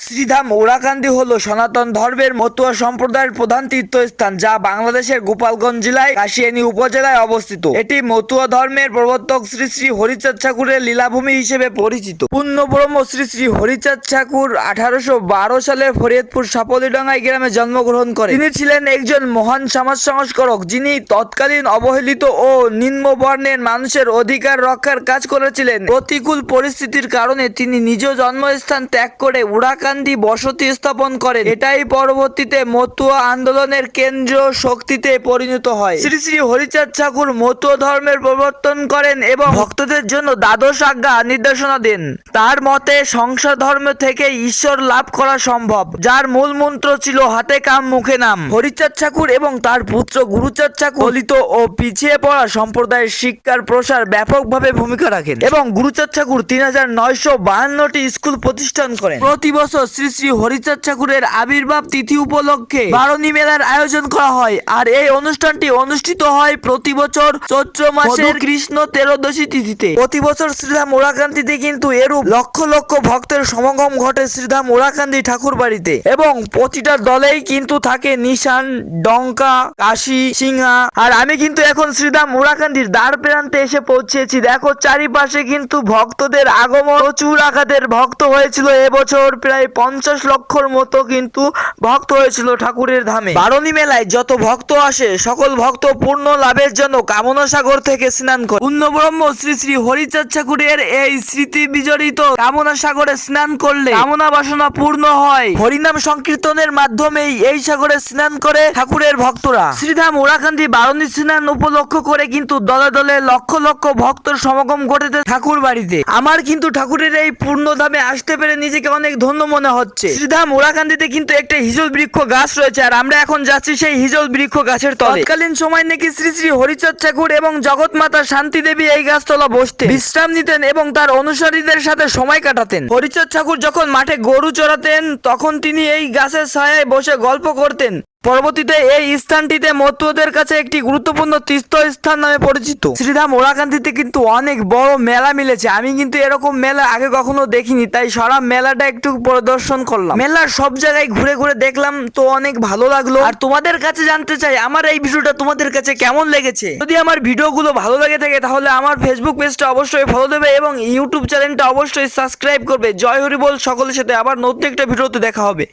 শ্রীধাম ওরাকান্দি হল সনাতন ধর্মের মতুয়া সম্প্রদায়ের প্রধান তীর্থস্থান, যা বাংলাদেশের গোপালগঞ্জ জেলায় কাশিয়ানী উপজেলায় অবস্থিত। এটি মতুয়া ধর্মের প্রবর্তক শ্রী শ্রী হরিচাঁদ ঠাকুরের লীলাভূমি হিসেবে পরিচিত। পূর্ণব্রহ্ম শ্রী শ্রী হরিচাঁদ ঠাকুর 1812 সালে ফরিদপুর সাপলিডাঙ্গাই গ্রামে জন্মগ্রহণ করেন। তিনি ছিলেন একজন মহান সমাজ সংস্কারক, যিনি তৎকালীন অবহেলিত ও নিম্ন বর্ণের মানুষের অধিকার রক্ষার কাজ করেছিলেন। প্রতিকূল পরিস্থিতির কারণে তিনি নিজ জন্মস্থান ত্যাগ করে ওরাকান্দি বসতি স্থাপন করেন। এটাই পরবর্তীতে মতুয়া আন্দোলনের কেন্দ্র শক্তিতে পরিণত হয়। শ্রী শ্রী হরিচাঁদ ঠাকুর মতুয়া ধর্মের প্রবর্তন করেন এবং ভক্তদের জন্য দ্বাদশ আজ্ঞা নির্দেশনা দেন। তার মতে সংসার ধর্ম থেকে ঈশ্বর লাভ করা সম্ভব, যার মূল মন্ত্র ছিল হাতে কাম মুখে নাম। হরিচাঁদ ঠাকুর এবং তার পুত্র গুরুচাঁদ ঠাকুর দলিত ও পিছিয়ে পড়া সম্প্রদায়ের শিক্ষার প্রসার ব্যাপকভাবে ভূমিকা রাখেন এবং গুরুচাঁদ ঠাকুর 3952টি স্কুল প্রতিষ্ঠান করেন। প্রতি বছর শ্রী শ্রী হরিচাঁদ ঠাকুরের আবির্ভাব তিথি উপলক্ষে বারণী মেলার আয়োজন করা হয়, আর এই অনুষ্ঠানটি অনুষ্ঠিত হয় প্রতি বছর চৈত্র মাসের কৃষ্ণ ত্রয়োদশী তিথিতে। প্রতি বছর শ্রীধাম ওরাকান্দিতে কিন্তু এরূপ লক্ষ লক্ষ ভক্তের সমাগম ঘটে শ্রীধাম ওরাকান্দি ঠাকুর বাড়িতে, এবং প্রতিটা দলেই কিন্তু থাকে নিশান, ডঙ্কা, কাশি, সিংহা। আর আমি কিন্তু এখন শ্রীধাম ওরাকান্দির দ্বার প্রান্তে এসে পৌঁছেছি। দেখো চারিপাশে কিন্তু ভক্তদের আগমন, প্রচুর আকারের ভক্ত হয়েছিল এবছর। প্রায় 50 লক্ষর মতো কিন্তু ভক্ত হয়েছিল ঠাকুরের ধামে। বারণী মেলায় যত ভক্ত আসে, সকল ভক্ত পূর্ণ লাভের জন্য কামনা সাগর থেকে স্নান করে। পূর্ণব্রহ্ম শ্রী শ্রী হরিচাঁদ ঠাকুরের এই স্মৃতি বিজড়িত কামনা সাগরে স্নান করলে কামনা বাসনা পূর্ণ হয়। হরিনাম সংকীর্তনের মাধ্যমেই এই সাগরে স্নান করে ঠাকুরের ভক্তরা। শ্রীধাম ওরাকান্দি বারণী স্নান উপলক্ষ করে কিন্তু দলে দলে লক্ষ লক্ষ ভক্তর সমাগম ঘটেছে ঠাকুর বাড়িতে। আমার কিন্তু ঠাকুরের এই পূর্ণ ধামে আসতে পেরে নিজেকে অনেক ধন্য মনে হচ্ছে। শ্রীধাম ওরাকান্দিতে কিন্তু একটা হিজল বৃক্ষ গাছ রয়েছে, আর আমরা এখন যাচ্ছি সেই হিজল বৃক্ষ গাছের তলে। তৎকালীন সময় নাকি শ্রী শ্রী হরিচাঁদ ঠাকুর এবং জগৎ মাতা শান্তি দেবী এই গাছতলা বসতেন, বিশ্রাম নিতেন এবং তার অনুসারীদের সাথে সময় কাটাতেন। হরিচাঁদ ঠাকুর যখন মাঠে গরু চড়াতেন, তখন তিনি এই গাছের ছায়ায় বসে গল্প করতেন। পরবর্তীতে এই স্থানটিতে মতুয়াদের কাছে একটি গুরুত্বপূর্ণ তীর্থস্থান নামে পরিচিত। শ্রীধাম ওরাকান্দিতে কিন্তু অনেক বড় মেলা মিলেছে। আমি কিন্তু এরকম মেলা আগে কখনো দেখিনি, তাই সারা মেলাটা একটু পরিদর্শন করলাম। মেলার সব জায়গায় ঘুরে ঘুরে দেখলাম, তো অনেক ভালো লাগলো। আর তোমাদের কাছে জানতে চাই, আমার এই ভিডিওটা তোমাদের কাছে কেমন লেগেছে। যদি আমার ভিডিওগুলো ভালো লেগে থাকে, তাহলে আমার ফেসবুক পেজটা অবশ্যই ফলো দেবে এবং ইউটিউব চ্যানেলটা অবশ্যই সাবস্ক্রাইব করবে। জয় হরি বল সকলের সাথে। আবার নতুন একটা ভিডিওতে দেখা হবে।